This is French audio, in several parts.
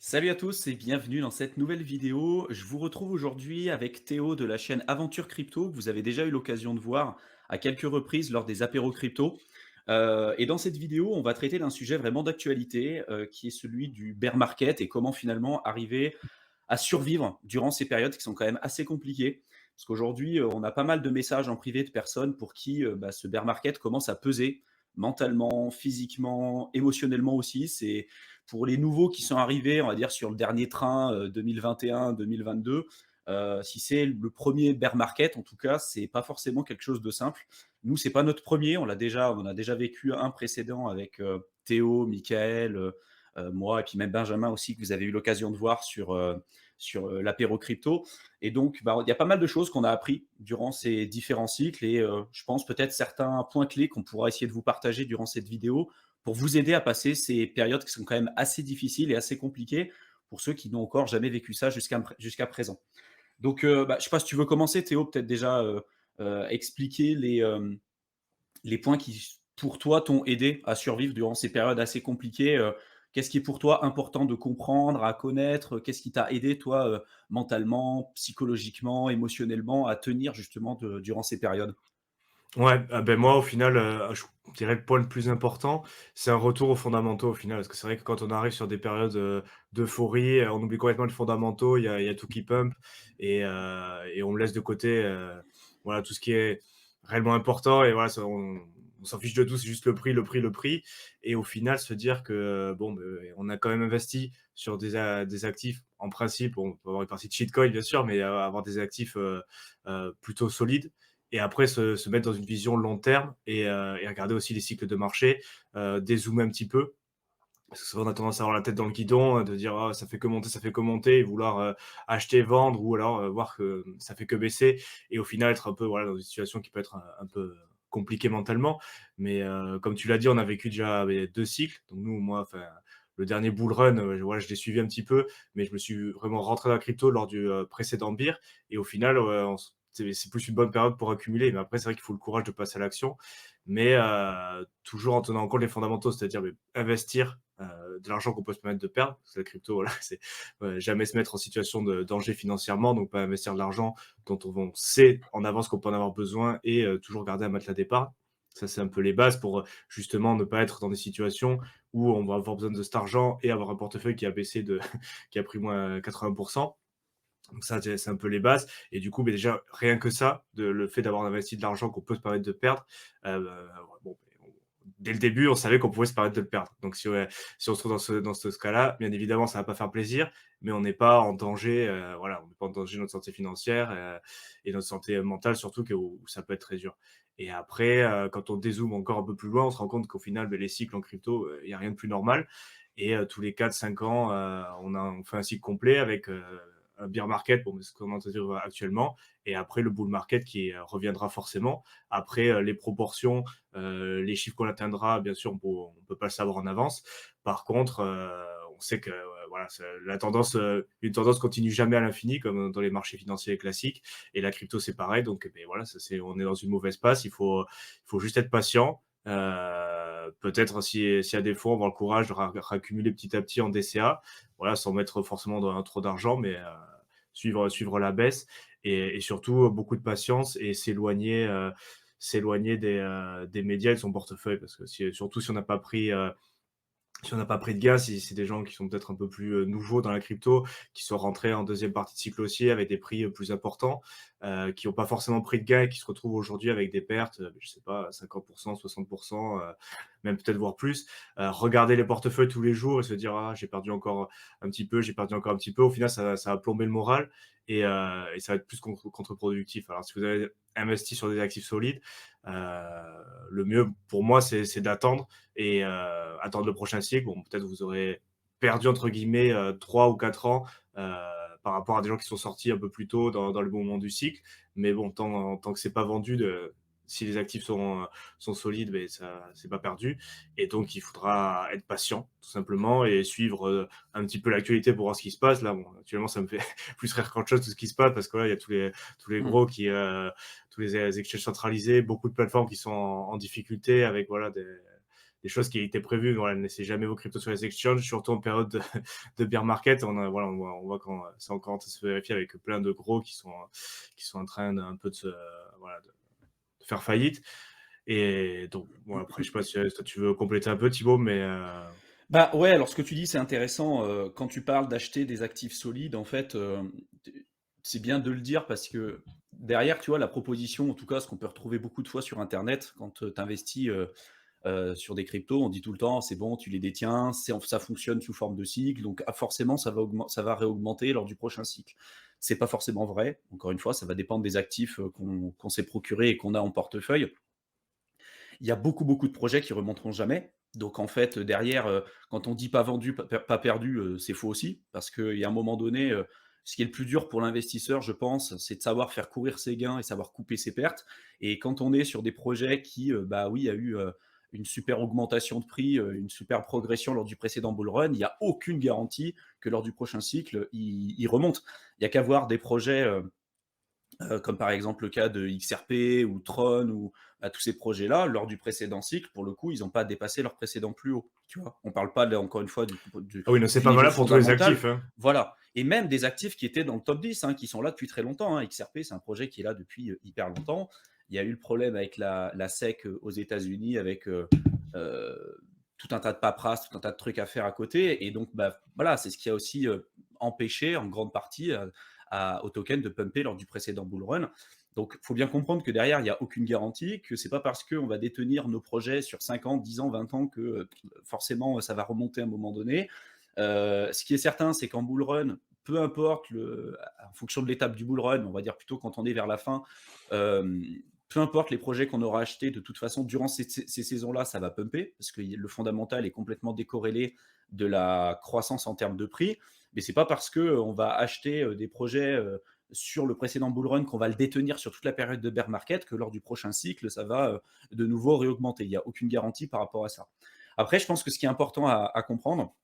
Salut à tous et bienvenue dans cette nouvelle vidéo. Je vous retrouve aujourd'hui avec Théo de la chaîne Aventure Crypto, que vous avez déjà eu l'occasion de voir à quelques reprises lors des apéros crypto. Et dans cette vidéo, on va traiter d'un sujet vraiment d'actualité, qui est celui du bear market et comment finalement arriver à survivre durant ces périodes qui sont quand même assez compliquées. Parce qu'aujourd'hui, on a pas mal de messages en privé de personnes pour qui ce bear market commence à peser mentalement, physiquement, émotionnellement aussi. C'est pour les nouveaux qui sont arrivés, on va dire, sur le dernier train 2021-2022. Si c'est le premier bear market, en tout cas, c'est pas forcément quelque chose de simple. Nous, c'est pas notre premier. On a déjà vécu un précédent avec Théo, Michael, moi et puis même Benjamin aussi que vous avez eu l'occasion de voir sur l'apéro crypto. Et donc, il y a pas mal de choses qu'on a appris durant ces différents cycles et je pense peut-être certains points clés qu'on pourra essayer de vous partager durant cette vidéo pour vous aider à passer ces périodes qui sont quand même assez difficiles et assez compliquées pour ceux qui n'ont encore jamais vécu ça jusqu'à présent. Donc, je ne sais pas si tu veux commencer, Théo, peut-être déjà expliquer les points qui, pour toi, t'ont aidé à survivre durant ces périodes assez compliquées. Qu'est-ce qui est pour toi important de comprendre, à connaître? Qu'est-ce qui t'a aidé, toi, mentalement, psychologiquement, émotionnellement, à tenir justement durant ces périodes? Ouais, moi, au final, je dirais le point le plus important, c'est un retour aux fondamentaux, au final. Parce que c'est vrai que quand on arrive sur des périodes, d'euphorie, on oublie complètement les fondamentaux. Il y a tout qui pump et on laisse de côté, voilà, tout ce qui est réellement important et voilà, ça on s'en fiche de tout, c'est juste le prix, le prix, le prix et au final, se dire que, bon, on a quand même investi sur des actifs, en principe, on peut avoir une partie de shitcoin, bien sûr, mais avoir des actifs, plutôt solides et après se mettre dans une vision long terme et regarder aussi les cycles de marché, dézoomer un petit peu. Parce que souvent on a tendance à avoir la tête dans le guidon, de dire: «Ah ça fait que monter, ça fait que monter» et vouloir, acheter, vendre ou alors, voir que ça fait que baisser et au final être un peu, voilà, dans une situation qui peut être un peu compliquée mentalement. Mais, comme tu l'as dit, on a vécu déjà, 2 cycles. Donc nous, moi, enfin, le dernier bull run, voilà, je l'ai suivi un petit peu, mais je me suis vraiment rentré dans la crypto lors du, précédent bear et au final, on s c'est plus une bonne période pour accumuler. Mais après, c'est vrai qu'il faut le courage de passer à l'action, mais toujours en tenant en compte les fondamentaux, c'est-à-dire, investir, de l'argent qu'on peut se permettre de perdre. Parce que la crypto, voilà, c'est, jamais se mettre en situation de danger financièrement, donc pas investir de l'argent dont on sait en avance qu'on peut en avoir besoin et toujours garder un matelas d'épargne. Ça, c'est un peu les bases pour, justement ne pas être dans des situations où on va avoir besoin de cet argent et avoir un portefeuille qui a baissé de qui a pris moins 80. Donc ça, c'est un peu les bases et du coup, beh, déjà, rien que ça, le fait d'avoir investi de l'argent qu'on peut se permettre de perdre, bon, beh, on dès le début, on savait qu'on pouvait se permettre de le perdre. Donc si on se trouve dans ce cas-là, bien évidemment, ça va pas faire plaisir, mais on n'est pas en danger, voilà, on n'est pas en danger de notre santé financière, et notre santé mentale surtout que où ça peut être très dur. Et après, quand on dézoome encore un peu plus loin, on se rend compte qu'au final, beh, les cycles en crypto, il y a rien de plus normal et tous les 4 5 ans, on fait un cycle complet avec, un bear market, bon, ce qu'on entend dire actuellement, et après le bull market qui reviendra forcément. Après, les proportions, les chiffres qu'on atteindra, bien sûr, on peut pas le savoir en avance. Par contre, on sait que voilà, la tendance, une tendance continue jamais à l'infini, comme dans les marchés financiers classiques. Et la crypto, c'est pareil. Donc, ben, voilà, on est dans une mauvaise passe. Il faut juste être patient. Peut-être s'il y a des fonds, avoir le courage de raccumuler petit à petit en DCA, voilà, sans mettre forcément dans trop d'argent, mais suivre la baisse et surtout beaucoup de patience et s'éloigner des médias et de son portefeuille parce que surtout si on n'a pas pris de gain, si c'est des gens qui sont peut-être un peu plus nouveaux dans la crypto, qui sont rentrés en deuxième partie de cycle haussier avec des prix plus importants, qui n'ont pas forcément pris de gain et qui se retrouvent aujourd'hui avec des pertes, je sais pas, 50%, 60%, même peut-être voire plus. Regarder les portefeuilles tous les jours et se dire ah j'ai perdu encore un petit peu, j'ai perdu encore un petit peu. Au final, ça va plomber le moral et ça va être plus contre-productif. Alors si vous avez investi sur des actifs solides, le mieux pour moi c'est d'attendre et attendre le prochain cycle. Bon, peut-être vous aurez perdu entre guillemets 3 ou 4 ans par rapport à des gens qui sont sortis un peu plus tôt dans le bon moment du cycle. Mais bon, tant que c'est pas vendu, si les actifs sont solides, ben ça c'est pas perdu. Et donc il faudra être patient, tout simplement, et suivre un petit peu l'actualité pour voir ce qui se passe. Là, bon, actuellement, ça me fait plus rire qu'autre chose tout ce qui se passe parce que là, il y a tous les Mmh. gros tous les exchanges centralisés, beaucoup de plateformes qui sont en difficulté avec voilà des choses qui étaient prévues. Voilà, ne laissez jamais vos cryptos sur les exchanges, surtout en période de bear market. Voilà, on voit quand c'est encore en train de se vérifier avec plein de gros qui sont en train d'un peu de se, voilà, de faire faillite. Et donc, bon, après, je sais pas si toi, tu veux compléter un peu, Thibaut, mais Bah, ouais, alors ce que tu dis, c'est intéressant, quand tu parles d'acheter des actifs solides, en fait, t c'est bien de le dire parce que derrière, tu vois, la proposition, en tout cas, ce qu'on peut retrouver beaucoup de fois sur internet quand, tu investis, sur des cryptos, on dit tout le temps: «C'est bon, tu les détiens, ça fonctionne sous forme de cycle, donc ah, forcément ça va réaugmenter lors du prochain cycle». C'est pas forcément vrai. Encore une fois, ça va dépendre des actifs, qu'on s'est procurés et qu'on a en portefeuille. Il y a beaucoup, beaucoup de projets qui remonteront jamais. Donc en fait, derrière, quand on dit: «Pas vendu, pas perdu», c'est faux aussi. Parce qu'il y a un moment donné, ce qui est le plus dur pour l'investisseur, je pense, c'est de savoir faire courir ses gains et savoir couper ses pertes. Et quand on est sur des projets qui, bah, oui, il y a eu, une super augmentation de prix, une super progression lors du précédent bull run, il y a aucune garantie que lors du prochain cycle, il remonte. Il y a qu'à voir des projets, comme par exemple le cas de XRP ou Tron ou bah, tous ces projets-là, lors du précédent cycle, pour le coup, ils n'ont pas dépassé leur précédent plus haut, tu vois? On parle pas là, encore une fois, ah oui, non, c'est du pas niveau valable pour tous les fondamental. actifs, hein. Voilà, et même des actifs qui étaient dans le top 10, hein, qui sont là depuis très longtemps, hein. XRP, c'est un projet qui est là depuis, hyper longtemps. Il y a eu le problème avec la SEC, aux États-Unis avec, tout un tas de paperasse, tout un tas de trucs à faire à côté, et donc bah, voilà, c'est ce qui a aussi, empêché en grande partie, au token de pumper lors du précédent bull run. Donc, il faut bien comprendre que derrière, il n'y a aucune garantie, que c'est pas parce qu'on va détenir nos projets sur 5 ans, 10 ans, 20 ans que forcément ça va remonter à un moment donné. Ce qui est certain, c'est qu'en bull run, peu importe en fonction de l'étape du bull run, on va dire plutôt quand on est vers la fin, euh, peu importe les projets qu'on aura achetés, de toute façon, durant ces saisons-là, ça va pumper, parce que le fondamental est complètement décorrélé de la croissance en termes de prix. Mais c'est pas parce qu'on va acheter des projets sur le précédent bull run qu'on va le détenir sur toute la période de bear market que lors du prochain cycle, ça va de nouveau réaugmenter. Il n'y a aucune garantie par rapport à ça. Après, je pense que ce qui est important à comprendre,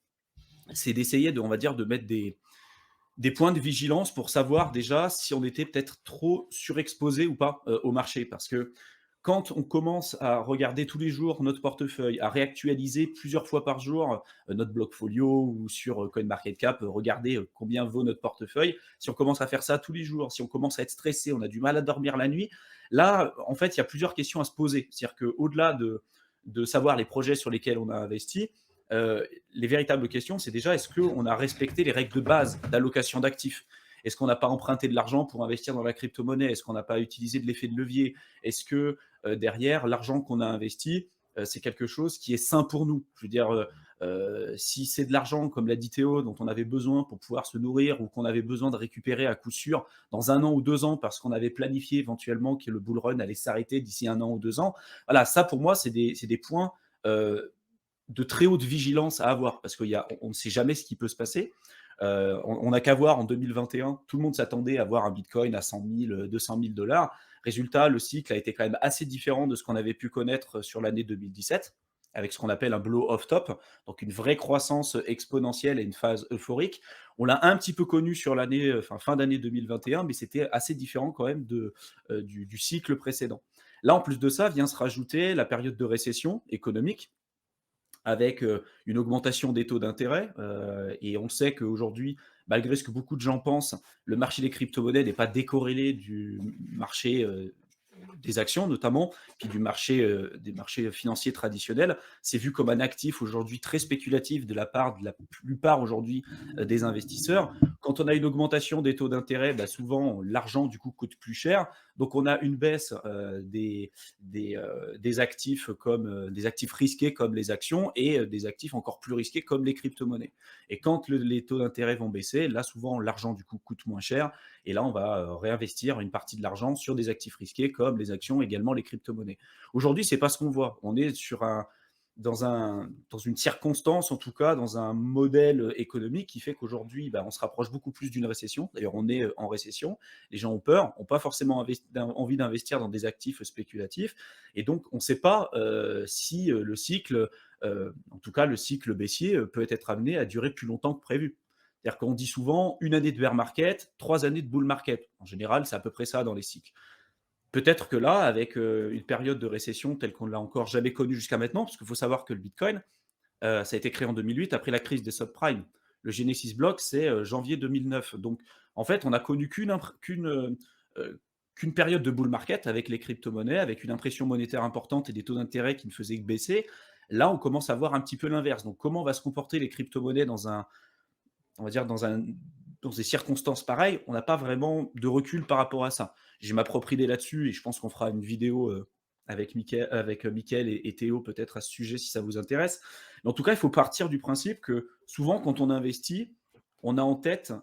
c'est d'essayer on va dire, de mettre des points de vigilance pour savoir déjà si on était peut-être trop surexposé ou pas au marché. Parce que quand on commence à regarder tous les jours notre portefeuille, à réactualiser plusieurs fois par jour notre bloc-folio ou sur CoinMarketCap, regarder combien vaut notre portefeuille, si on commence à faire ça tous les jours, si on commence à être stressé, on a du mal à dormir la nuit, là, en fait, il y a plusieurs questions à se poser. C'est-à-dire qu'au-delà de savoir les projets sur lesquels on a investi, les véritables questions, c'est déjà est-ce qu'on a respecté les règles de base d'allocation d'actifs? Est-ce qu'on n'a pas emprunté de l'argent pour investir dans la crypto-monnaie? Est-ce qu'on n'a pas utilisé de l'effet de levier? Est-ce que derrière, l'argent qu'on a investi, c'est quelque chose qui est sain pour nous? Je veux dire, si c'est de l'argent, comme l'a dit Théo, dont on avait besoin pour pouvoir se nourrir ou qu'on avait besoin de récupérer à coup sûr dans 1 an ou 2 ans parce qu'on avait planifié éventuellement que le bull run allait s'arrêter d'ici 1 an ou 2 ans, voilà, ça pour moi, c'est des points de très haute vigilance à avoir parce qu'on ne sait jamais ce qui peut se passer. On n'a qu'à voir en 2021, tout le monde s'attendait à voir un Bitcoin à 100 000, 200 000 dollars. Résultat, le cycle a été quand même assez différent de ce qu'on avait pu connaître sur l'année 2017, avec ce qu'on appelle un blow off top, donc une vraie croissance exponentielle et une phase euphorique. On l'a un petit peu connu sur l'année, fin d'année 2021, mais c'était assez différent quand même du cycle précédent. Là, en plus de ça, vient se rajouter la période de récession économique avec une augmentation des taux d'intérêt. Et on sait qu'aujourd'hui, malgré ce que beaucoup de gens pensent, le marché des crypto-monnaies n'est pas décorrélé du marché des actions notamment, puis des marchés financiers traditionnels. C'est vu comme un actif aujourd'hui très spéculatif de la part de la plupart aujourd'hui des investisseurs. Quand on a une augmentation des taux d'intérêt, bah, souvent l'argent du coup coûte plus cher. Donc on a une baisse des actifs comme des actifs risqués comme les actions et des actifs encore plus risqués comme les crypto-monnaies. Et quand les taux d'intérêt vont baisser, là souvent l'argent du coup coûte moins cher et là on va réinvestir une partie de l'argent sur des actifs risqués comme les actions, également les crypto-monnaies. Aujourd'hui, c'est pas ce qu'on voit. On est dans une circonstance, en tout cas, dans un modèle économique qui fait qu'aujourd'hui, bah, on se rapproche beaucoup plus d'une récession. D'ailleurs, on est en récession. Les gens ont peur, n'ont pas forcément envie d'investir dans des actifs spéculatifs. Et donc, on ne sait pas si le cycle, en tout cas le cycle baissier, peut être amené à durer plus longtemps que prévu. C'est-à-dire qu'on dit souvent 1 année de bear market, 3 années de bull market. En général, c'est à peu près ça dans les cycles. peut-être que là, avec, une période de récession telle qu'on l'a encore jamais connue jusqu'à maintenant, parce qu'il faut savoir que le bitcoin, ça a été créé en 2008 après la crise des subprimes. Le Genesis Block, c'est, janvier 2009. Donc en fait, on a connu qu'une période de bull market avec les crypto-monnaies, avec une impression monétaire importante et des taux d'intérêt qui ne faisaient que baisser. Là, on commence à voir un petit peu l'inverse. Donc comment va se comporter les crypto-monnaies on va dire dans des circonstances pareilles? On n'a pas vraiment de recul par rapport à ça. J'ai ma propre idée là-dessus et je pense qu'on fera une vidéo, Mickaël et Théo peut-être à ce sujet si ça vous intéresse. Mais en tout cas, il faut partir du principe que souvent quand on investit, on a en tête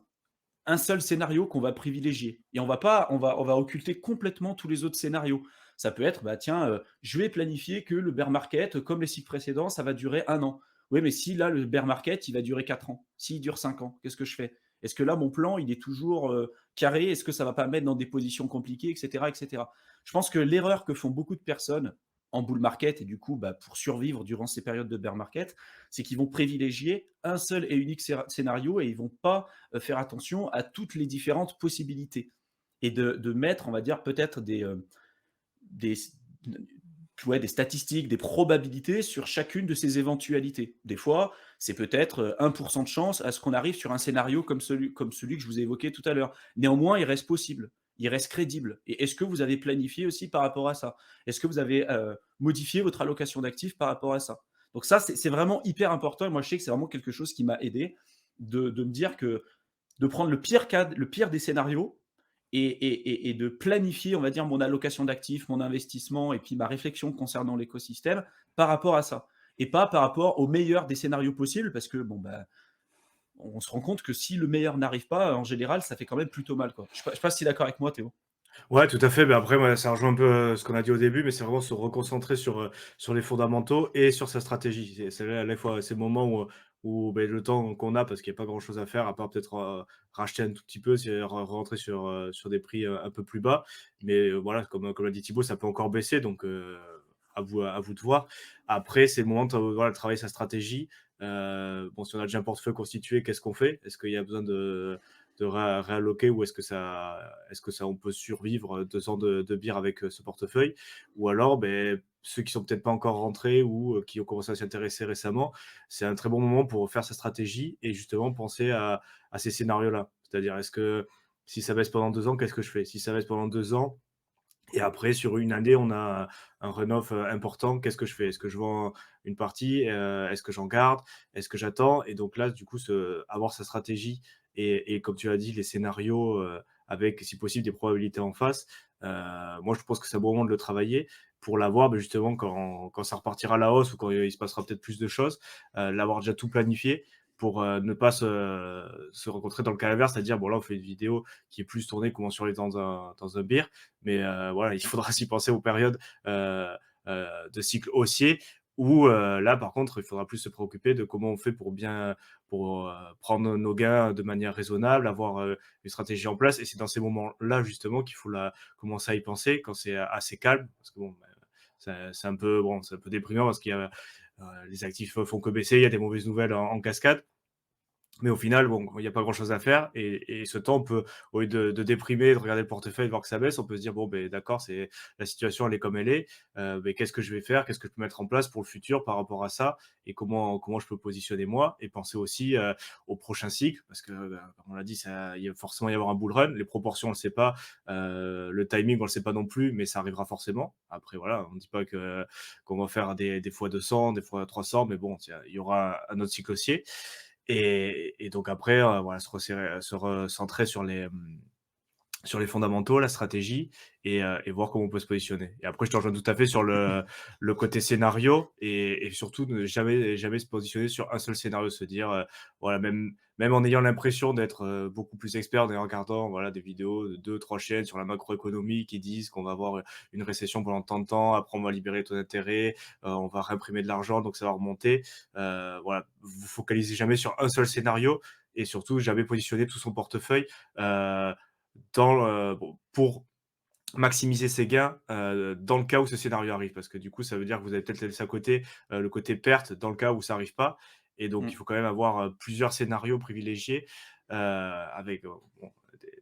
un seul scénario qu'on va privilégier et on va occulter complètement tous les autres scénarios. Ça peut être, bah, tiens, je vais planifier que le bear market, comme les cycles précédents, ça va durer 1 an. Oui, mais si là, le bear market, il va durer 4 ans, s'il dure 5 ans, qu'est-ce que je fais? Est-ce que là, mon plan, il est toujours, carré? Est-ce que ça va pas me mettre dans des positions compliquées et cetera et cetera? Je pense que l'erreur que font beaucoup de personnes en bull market et du coup, bah, pour survivre durant ces périodes de bear market, c'est qu'ils vont privilégier un seul et unique scénario et ils vont pas faire attention à toutes les différentes possibilités et de mettre, on va dire, peut-être des, ouais, des statistiques, des probabilités sur chacune de ces éventualités. Des fois, c'est peut-être 1% de chance à ce qu'on arrive sur un scénario comme celui que je vous ai évoqué tout à l'heure. Néanmoins, il reste possible, il reste crédible. Et est-ce que vous avez planifié aussi par rapport à ça? Est-ce que vous avez modifié votre allocation d'actifs par rapport à ça? Donc ça, c'est vraiment hyper important. Et moi, je sais que c'est vraiment quelque chose qui m'a aidé de me dire que de prendre le pire des scénarios et de planifier, on va dire, mon allocation d'actifs, mon investissement et puis ma réflexion concernant l'écosystème par rapport à ça. Et pas par rapport au meilleur des scénarios possibles, parce que bon, bah, on se rend compte que si le meilleur n'arrive pas, en général, ça fait quand même plutôt mal, quoi. Je sais pas si tu es d'accord avec moi, Théo? Ouais, tout à fait. Mais après, moi, ça rejoint un peu, ce qu'on a dit au début, mais c'est vraiment se reconcentrer sur les fondamentaux et sur sa stratégie. C'est à la fois ces moments où, beh, le temps qu'on a, parce qu'il y a pas grand chose à faire, à part peut-être, racheter un tout petit peu, c'est rentrer sur des prix, un peu plus bas. Mais, voilà, comme l'a dit Thibaut, ça peut encore baisser, donc, à vous de voir. Après, c'est le moment de voilà, travailler sa stratégie. Bon, si on a déjà un portefeuille constitué, qu'est-ce qu'on fait? Est-ce qu'il y a besoin de réalloquer, ou est-ce que ça on peut survivre 2 ans de bière avec, ce portefeuille? Ou alors, beh, ceux qui sont peut-être pas encore rentrés, ou qui ont commencé à s'y intéresser récemment, c'est un très bon moment pour faire sa stratégie et justement penser à ces scénarios-là. C'est-à-dire, est-ce que si ça baisse pendant 2 ans, qu'est-ce que je fais? Si ça baisse pendant 2 ans et après sur une année, on a un run-off, important, qu'est-ce que je fais? Est-ce que je vends une partie? Est-ce que j'en garde? Est-ce que j'attends? Et donc là, du coup, avoir sa stratégie et comme tu l'as dit, les scénarios, avec si possible des probabilités en face, moi je pense que c'est un bon moment de le travailler pour l'avoir, beh, justement quand ça repartira à la hausse ou quand il se passera peut-être plus de choses, l'avoir déjà tout planifié pour, ne pas se rencontrer dans le cas inverse, c'est-à-dire, bon là on fait une vidéo qui est plus tournée comment survivre dans un beer, mais voilà, il faudra s'y penser aux périodes de cycle haussier où là, par contre, il faudra plus se préoccuper de comment on fait pour prendre nos gains de manière raisonnable, avoir une stratégie en place. Et c'est dans ces moments-là, justement, qu'il faut commencer à y penser quand c'est assez calme. Parce que bon, c'est un peu, bon, c'est un peu déprimant parce qu'il y a les actifs font que baisser, il y a des mauvaises nouvelles en cascade. Mais au final, bon, il y a pas grand chose à faire et ce temps, on peut, au lieu de déprimer, de regarder le portefeuille, de voir que ça baisse, on peut se dire: «Bon, beh, d'accord, c'est la situation, elle est comme elle est, beh, qu'est-ce que je vais faire? Qu'est-ce que je peux mettre en place pour le futur par rapport à ça? Et comment je peux positionner moi?» Et penser aussi, au prochain cycle parce que, comme on l'a dit, il va forcément y avoir un bull run. Les proportions, on le sait pas, le timing, on le sait pas non plus, mais ça arrivera forcément. Après voilà, on ne dit pas qu'on va faire des fois 200, des fois 300, mais bon, il y aura un autre cycle haussier. Et donc après, voilà, se recentrer sur les fondamentaux, la stratégie et voir comment on peut se positionner. Et après, je te rejoins tout à fait sur le côté scénario et surtout ne jamais se positionner sur un seul scénario, se dire, voilà, même en ayant l'impression d'être, beaucoup plus expert, en regardant, voilà, des vidéos de 2-3 chaînes sur la macroéconomie qui disent qu'on va avoir, une récession pendant tant de temps, après on va libérer les taux d'intérêt, on va réimprimer de l'argent, donc ça va remonter. Voilà, vous focalisez jamais sur un seul scénario et surtout jamais positionner tout son portefeuille, heu bon, pour maximiser ses gains, dans le cas où ce scénario arrive. Parce que du coup, ça veut dire que vous avez peut-être laissé à côté, le côté perte dans le cas où ça arrive pas. Et donc il Mmh. faut quand même avoir, plusieurs scénarios privilégiés, avec, bon,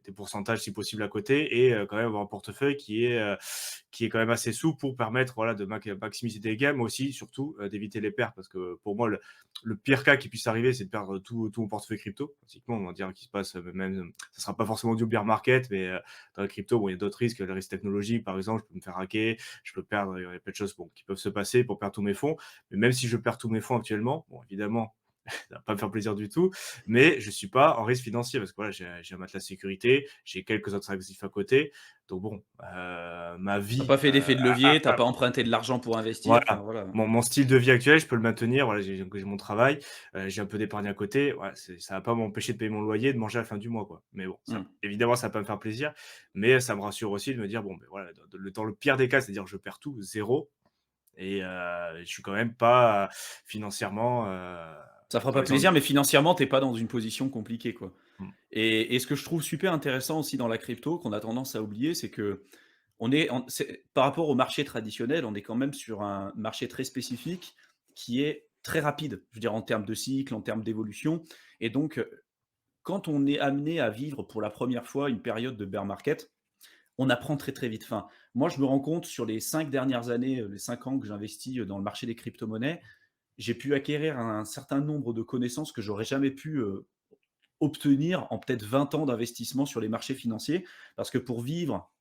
des pourcentages si possible à côté et quand même avoir un portefeuille qui est quand même assez souple pour permettre voilà, de maximiser des gains, mais aussi, surtout, d'éviter les pertes. Parce que pour moi, le pire cas qui puisse arriver, c'est de perdre tout mon portefeuille crypto. Pratiquement, on va dire qu'il se passe même, ça ne sera pas forcément du bear market, mais dans la crypto, bon, il y a d'autres risques. Le risque technologique, par exemple, je peux me faire hacker, je peux perdre, il y a plein de choses bon, qui peuvent se passer pour perdre tous mes fonds. Mais même si je perds tous mes fonds actuellement, bon, évidemment, ça va pas me faire plaisir du tout, mais je suis pas en risque financier parce que voilà, j'ai un matelas de sécurité, j'ai quelques autres actifs à côté. Donc bon, ma Tu vie, pas fait d'effet de levier, t'as pas emprunté de l'argent pour investir, enfin voilà, voilà. mon style de vie actuel, je peux le maintenir. Voilà, j'ai mon travail, j'ai un peu d'épargne à côté. Voilà, ça va pas m'empêcher de payer mon loyer, de manger à la fin du mois, quoi. Mais bon, ça Mmh. évidemment, ça va pas me faire plaisir, mais ça me rassure aussi de me dire: «Bon, ben voilà, dans le pire des cas, c'est-à-dire que je perds tout, zéro et je suis quand même pas financièrement, Ça fera dans pas les plaisir, ennuis». mais financièrement, tu es pas dans une position compliquée, quoi. Mmh. Et ce que je trouve super intéressant aussi dans la crypto, qu'on a tendance à oublier, c'est qu'on est en c'est par rapport au marché traditionnel, on est quand même sur un marché très spécifique qui est très rapide. Je veux dire en termes de cycle, en termes d'évolution et donc, quand on est amené à vivre pour la première fois une période de bear market, on apprend très, très vite. Enfin, moi, je me rends compte sur les 5 dernières années, les 5 ans que j'investis, dans le marché des crypto-monnaies, j'ai pu acquérir un certain nombre de connaissances que j'aurais jamais pu, obtenir en peut-être 20 ans d'investissement sur les marchés financiers. Parce que pour vivre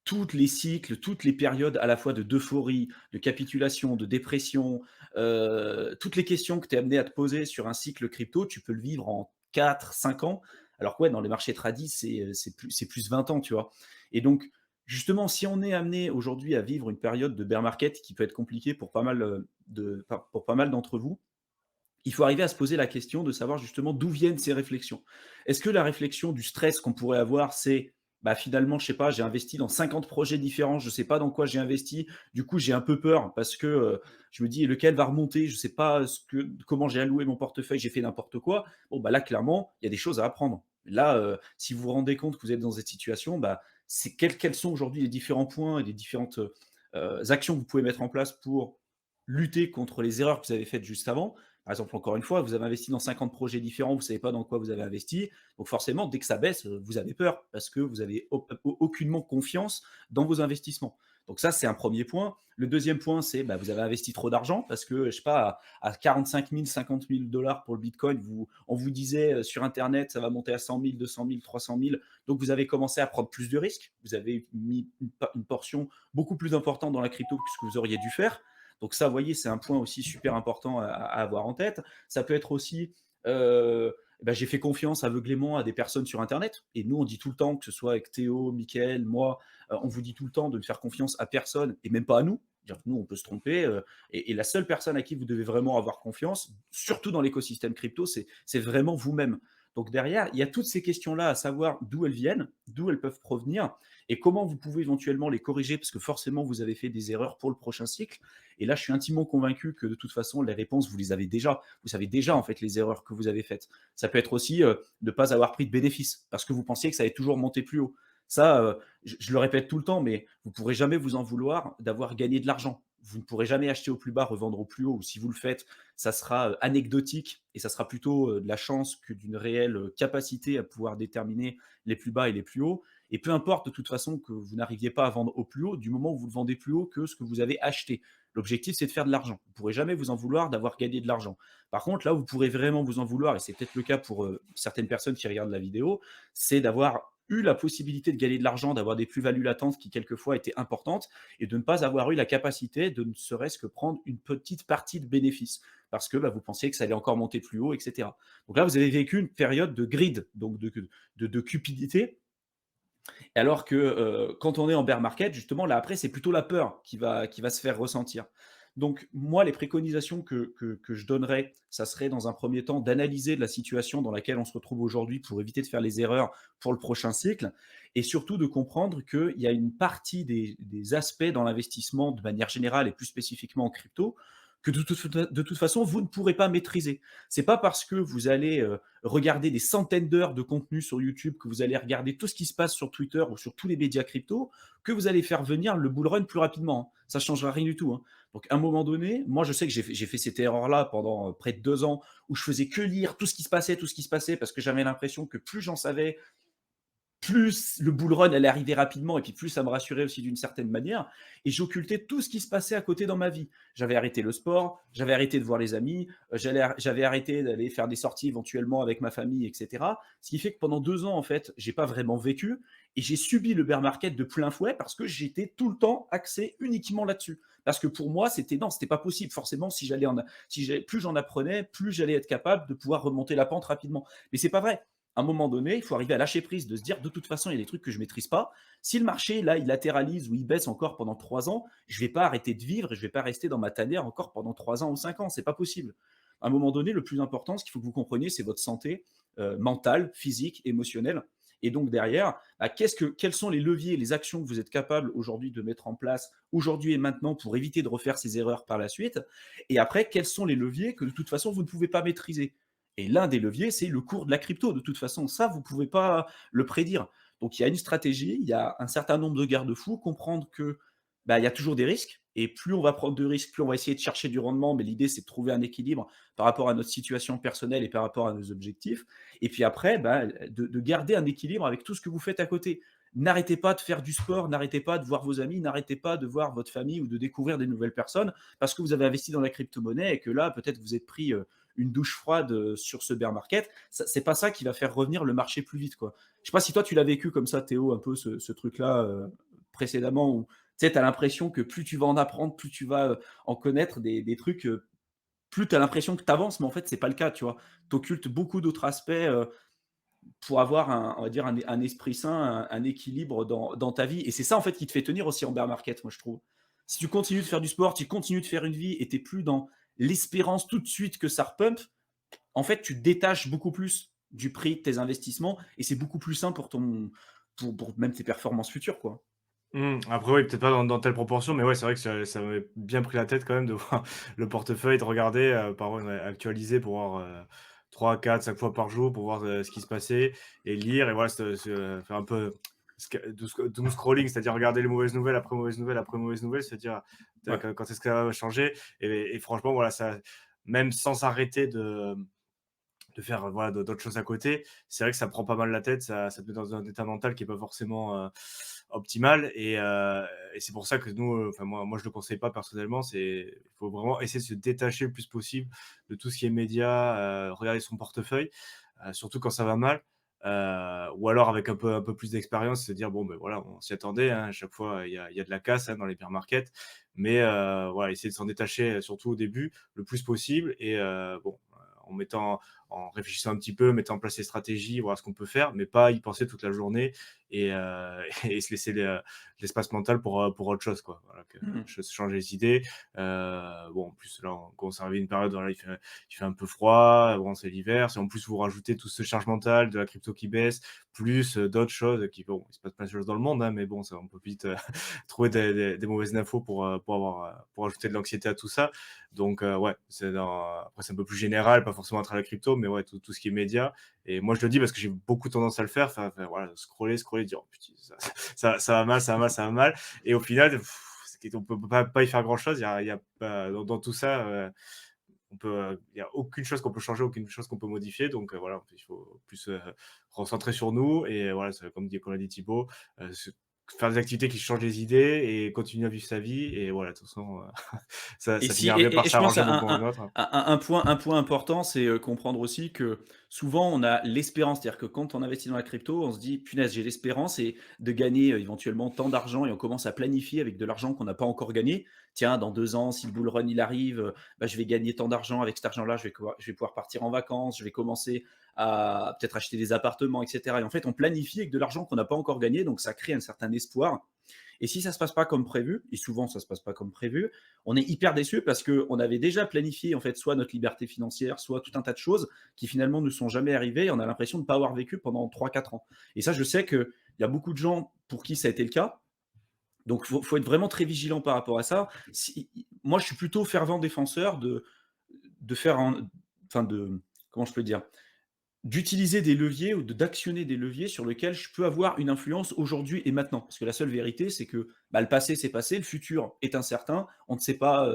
toutes les cycles, toutes les périodes à la fois d'euphorie, de capitulation, de dépression, toutes les questions que tu es amené à te poser sur un cycle crypto, tu peux le vivre en 4, 5 ans. Alors que ouais, dans les marchés tradis, c'est plus 20 ans, tu vois? Et donc, justement, si on est amené aujourd'hui à vivre une période de bear market qui peut être compliquée pour pas mal, pour pas mal d'entre vous, il faut arriver à se poser la question de savoir justement d'où viennent ces réflexions. Est-ce que la réflexion du stress qu'on pourrait avoir, c'est bah finalement, je sais pas, j'ai investi dans 50 projets différents, je sais pas dans quoi j'ai investi, du coup j'ai un peu peur parce que je me dis lequel va remonter, je sais pas comment j'ai alloué mon portefeuille, j'ai fait n'importe quoi. Bon, bah là, clairement, il y a des choses à apprendre. Là, si vous vous rendez compte que vous êtes dans cette situation, bah, c'est quels sont aujourd'hui les différents points et les différentes actions que vous pouvez mettre en place pour lutter contre les erreurs que vous avez faites juste avant. Par exemple, encore une fois, vous avez investi dans 50 projets différents, vous ne savez pas dans quoi vous avez investi. Donc forcément, dès que ça baisse, vous avez peur parce que vous avez aucunement confiance dans vos investissements. Donc ça, c'est un premier point. Le deuxième point, c'est bah, vous avez investi trop d'argent parce que, je sais pas, à 45 000, 50 000 dollars pour le Bitcoin, on vous disait sur Internet, ça va monter à 100 000, 200 000, 300 000. Donc vous avez commencé à prendre plus de risques. Vous avez mis une portion beaucoup plus importante dans la crypto que ce que vous auriez dû faire. Donc ça, vous voyez, c'est un point aussi super important à avoir en tête. Ça peut être aussi, bah, j'ai fait confiance aveuglément à des personnes sur Internet. Et nous, on dit tout le temps, que ce soit avec Théo, Mickaël, moi, on vous dit tout le temps de ne faire confiance à personne et même pas à nous. Dire que nous, on peut se tromper. Et la seule personne à qui vous devez vraiment avoir confiance, surtout dans l'écosystème crypto, c'est vraiment vous-même. Donc derrière, il y a toutes ces questions-là à savoir d'où elles viennent, d'où elles peuvent provenir et comment vous pouvez éventuellement les corriger parce que forcément vous avez fait des erreurs pour le prochain cycle. Et là, je suis intimement convaincu que de toute façon, les réponses, vous les avez déjà. Vous savez déjà en fait les erreurs que vous avez faites. Ça peut être aussi de ne pas avoir pris de bénéfices parce que vous pensiez que ça allait toujours monter plus haut. Ça, je le répète tout le temps, mais vous ne pourrez jamais vous en vouloir d'avoir gagné de l'argent. Vous ne pourrez jamais acheter au plus bas, revendre au plus haut. Ou si vous le faites, ça sera anecdotique et ça sera plutôt de la chance que d'une réelle capacité à pouvoir déterminer les plus bas et les plus hauts. Et peu importe de toute façon que vous n'arriviez pas à vendre au plus haut, du moment où vous le vendez plus haut que ce que vous avez acheté. L'objectif, c'est de faire de l'argent. Vous ne pourrez jamais vous en vouloir d'avoir gagné de l'argent. Par contre, là où vous pourrez vraiment vous en vouloir, et c'est peut-être le cas pour certaines personnes qui regardent la vidéo, c'est d'avoir eu la possibilité de gagner de l'argent, d'avoir des plus-values latentes qui quelquefois étaient importantes, et de ne pas avoir eu la capacité de ne serait-ce que prendre une petite partie de bénéfice, parce que bah, vous pensiez que ça allait encore monter plus haut, etc. Donc là, vous avez vécu une période de grid, donc de cupidité, alors que quand on est en bear market, justement, là après, c'est plutôt la peur qui va se faire ressentir. Donc, moi, les préconisations que je donnerais, ça serait dans un premier temps d'analyser la situation dans laquelle on se retrouve aujourd'hui pour éviter de faire les erreurs pour le prochain cycle et surtout de comprendre qu'il y a une partie des aspects dans l'investissement de manière générale et plus spécifiquement en crypto que de toute façon, vous ne pourrez pas maîtriser. C'est pas parce que vous allez regarder des centaines d'heures de contenu sur YouTube, que vous allez regarder tout ce qui se passe sur Twitter ou sur tous les médias crypto, que vous allez faire venir le bull run plus rapidement, hein. Ça ne changera rien du tout, hein. Donc, à un moment donné, moi, je sais que j'ai fait cette erreur-là pendant près de 2 ans, où je faisais que lire tout ce qui se passait, parce que j'avais l'impression que plus j'en savais, plus le bull run allait arriver rapidement et puis plus ça me rassurait aussi d'une certaine manière et j'occultais tout ce qui se passait à côté dans ma vie. J'avais arrêté le sport, j'avais arrêté de voir les amis, j'avais arrêté d'aller faire des sorties éventuellement avec ma famille et cetera. Ce qui fait que pendant 2 ans, en fait, j'ai pas vraiment vécu et j'ai subi le bear market de plein fouet parce que j'étais tout le temps axé uniquement là-dessus. Parce que pour moi, c'était non, c'était pas possible. Forcément, plus j'en apprenais, plus j'allais être capable de pouvoir remonter la pente rapidement. Mais c'est pas vrai. À un moment donné, il faut arriver à lâcher prise, de se dire de toute façon, il y a des trucs que je maîtrise pas. Si le marché, là, il latéralise ou il baisse encore pendant 3 ans, je vais pas arrêter de vivre et je vais pas rester dans ma tanière encore pendant 3 ans ou 5 ans. C'est pas possible. À un moment donné, le plus important, ce qu'il faut que vous compreniez, c'est votre santé mentale, physique, émotionnelle. Et donc derrière, bah, quels sont les leviers, les actions que vous êtes capable aujourd'hui de mettre en place aujourd'hui et maintenant pour éviter de refaire ces erreurs par la suite. Et après, quels sont les leviers que de toute façon vous ne pouvez pas maîtriser. Et l'un des leviers, c'est le cours de la crypto. De toute façon, ça, vous ne pouvez pas le prédire. Donc, il y a une stratégie, il y a un certain nombre de garde-fous, comprendre que bah, il y a toujours des risques. Et plus on va prendre de risques, plus on va essayer de chercher du rendement. Mais l'idée, c'est de trouver un équilibre par rapport à notre situation personnelle et par rapport à nos objectifs. Et puis après, bah, de garder un équilibre avec tout ce que vous faites à côté. N'arrêtez pas de faire du sport, n'arrêtez pas de voir vos amis, n'arrêtez pas de voir votre famille ou de découvrir des nouvelles personnes parce que vous avez investi dans la crypto-monnaie et que là, peut-être vous êtes pris une douche froide sur ce bear market. C'est pas ça qui va faire revenir le marché plus vite, quoi. Je sais pas si toi tu l'as vécu comme ça, Théo, un peu ce truc-là précédemment où tu sais, tu as l'impression que plus tu vas en apprendre, plus tu vas en connaître des trucs, plus tu as l'impression que tu avances, mais en fait, c'est pas le cas, tu vois. Tu occultes beaucoup d'autres aspects pour avoir on va dire un esprit sain, un équilibre dans ta vie. Et c'est ça, en fait, qui te fait tenir aussi en bear market, moi, je trouve. Si tu continues de faire du sport, tu continues de faire une vie et tu n'es plus dans l'espérance tout de suite que ça repump, en fait, tu te détaches beaucoup plus du prix de tes investissements et c'est beaucoup plus sain pour même tes performances futures, quoi. Après oui, peut-être pas dans telle proportion, mais ouais, c'est vrai que ça m'avait bien pris la tête quand même de voir le portefeuille, de regarder, par ouais, actualiser pour voir, 3, 4, 5 fois par jour pour voir, ce qui se passait et lire et voilà, faire un peu doom scrolling, c'est-à-dire regarder les mauvaises nouvelles après mauvaises nouvelles après mauvaises nouvelles, se dire: «Tain, Ouais. quand est-ce que ça va changer?» Et franchement, voilà, ça même sans s'arrêter de faire, voilà, d'autres choses à côté. C'est vrai que ça prend pas mal la tête, ça te met dans un état mental qui est pas forcément, optimal et c'est pour ça que nous, enfin moi je le conseille pas personnellement, il faut vraiment essayer de se détacher le plus possible de tout ce qui est médias, regarder son portefeuille, surtout quand ça va mal, ou alors avec un peu plus d'expérience, se dire: «Bon, ben voilà, on s'y attendait, hein, à chaque fois il y a de la casse, hein, dans les bear markets», mais voilà, essayer de s'en détacher, surtout au début, le plus possible et bon, en réfléchissant un petit peu, mettant en place des stratégies, voir ce qu'on peut faire, mais pas y penser toute la journée et et se laisser l'espace mental pour autre chose, quoi. Voilà, que Mmh. changer les idées. Bon, en plus, là, on commence à arriver à une période où là, il fait un peu froid, bon, c'est l'hiver. Si en plus vous rajoutez tout ce charge mentale de la crypto qui baisse, plus d'autres choses qui, bon, il se passe plein de choses dans le monde, hein, mais bon, ça, on peut vite trouver des mauvaises infos pour ajouter de l'anxiété à tout ça. Donc, ouais, après, c'est un peu plus général, pas forcément à travers la crypto, mais ouais, tout ce qui est média. Et moi, je le dis parce que j'ai beaucoup tendance à le faire, voilà, scroller, dire: «Oh putain, ça va mal, ça va mal, ça va mal» et au final, on peut pas y faire grand-chose. Il y a pas dans tout ça, il y a aucune chose qu'on peut changer, aucune chose qu'on peut modifier. Donc, voilà, il faut plus, recentrer sur nous et voilà, c'est comme l'a dit Thibaut, se faire des activités qui changent les idées et continuer à vivre sa vie et voilà, de toute façon, ça Et ça si finira bien par et je pense s'arranger à un à moment ou à un autre. un point important, c'est, comprendre aussi que souvent on a l'espérance. C'est-à-dire que quand on investit dans la crypto, on se dit: «Punaise, j'ai l'espérance et de gagner, éventuellement tant d'argent» et on commence à planifier avec de l'argent qu'on n'a pas encore gagné. Tiens, dans 2 ans, si le bull run il arrive, bah, je vais gagner tant d'argent. Avec cet argent-là, je vais pouvoir partir en vacances, je vais commencer à peut-être acheter des appartements et cetera et en fait, on planifie avec de l'argent qu'on n'a pas encore gagné, donc ça crée un certain espoir et si ça se passe pas comme prévu, et souvent ça se passe pas comme prévu, on est hyper déçu parce qu'on avait déjà planifié en fait soit notre liberté financière, soit tout un tas de choses qui finalement ne sont jamais arrivées et on a l'impression de ne pas avoir vécu pendant 3 4 ans. Et ça, je sais qu'il y a beaucoup de gens pour qui ça a été le cas. Donc, faut être vraiment très vigilant par rapport à ça. Moi, je suis plutôt fervent défenseur de faire enfin de, comment je peux dire, d'utiliser des leviers ou d'actionner des leviers sur lesquels je peux avoir une influence aujourd'hui et maintenant. Parce que la seule vérité, c'est que bah, le passé, c'est passé, le futur est incertain. On ne sait pas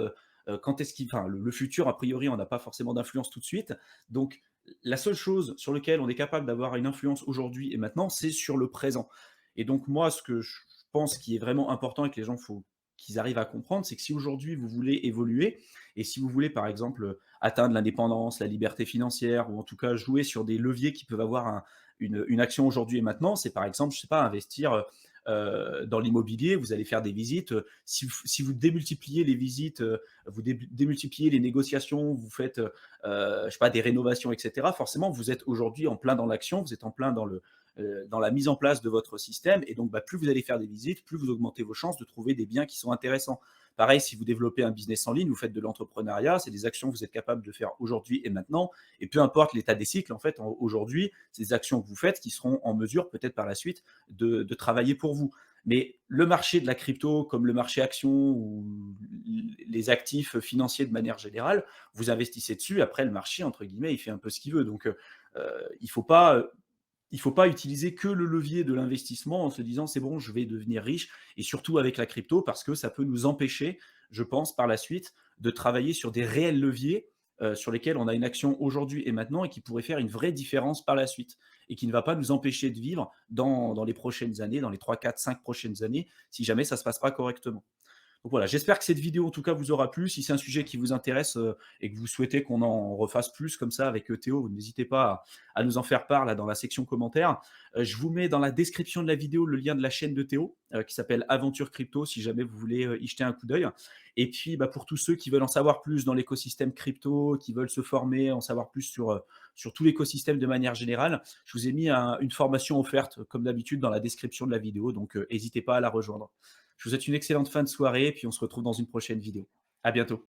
quand est-ce qu'il. Enfin, le futur, a priori, on n'a pas forcément d'influence tout de suite. Donc, La seule chose sur lequel on est capable d'avoir une influence aujourd'hui et maintenant, c'est sur le présent. Et donc moi, ce que je pense qui est vraiment important et que les gens, faut qu'ils arrivent à comprendre, c'est que si aujourd'hui vous voulez évoluer et si vous voulez, par exemple, atteindre l'indépendance, la liberté financière ou en tout cas jouer sur des leviers qui peuvent avoir une action aujourd'hui et maintenant, c'est par exemple, je sais pas, investir, dans l'immobilier, vous allez faire des visites, si vous démultipliez les visites, vous démultipliez les négociations, vous faites, je sais pas, des rénovations, et cetera. Forcément, vous êtes aujourd'hui en plein dans l'action, vous êtes en plein dans la mise en place de votre système et donc, bah, plus vous allez faire des visites, plus vous augmentez vos chances de trouver des biens qui sont intéressants. Pareil, si vous développez un business en ligne, vous faites de l'entrepreneuriat, c'est des actions que vous êtes capable de faire aujourd'hui et maintenant et peu importe l'état des cycles, en fait, aujourd'hui, c'est des actions que vous faites qui seront en mesure, peut-être par la suite, de travailler pour vous. Mais le marché de la crypto, comme le marché action ou les actifs financiers de manière générale, vous investissez dessus. Après, le marché, entre guillemets, il fait un peu ce qu'il veut. Donc, il faut pas utiliser que le levier de l'investissement en se disant c'est bon, je vais devenir riche et surtout avec la crypto parce que ça peut nous empêcher, je pense, par la suite, de travailler sur des réels leviers sur lesquels on a une action aujourd'hui et maintenant et qui pourrait faire une vraie différence par la suite et qui ne va pas nous empêcher de vivre dans les prochaines années, dans les 3, 4, 5 prochaines années, si jamais ça ne se passe pas correctement. Donc voilà, j'espère que cette vidéo en tout cas vous aura plu. Si c'est un sujet qui vous intéresse, et que vous souhaitez qu'on en refasse plus comme ça avec, Théo, vous n'hésitez pas à nous en faire part là dans la section commentaires. Je vous mets dans la description de la vidéo le lien de la chaîne de Théo, qui s'appelle Aventure Crypto si jamais vous voulez, y jeter un coup d'œil. Et puis, bah, pour tous ceux qui veulent en savoir plus dans l'écosystème crypto, qui veulent se former, en savoir plus sur tout l'écosystème de manière générale, je vous ai mis une formation offerte comme d'habitude dans la description de la vidéo, donc n'hésitez pas à la rejoindre. Je vous souhaite une excellente fin de soirée et puis on se retrouve dans une prochaine vidéo. À bientôt.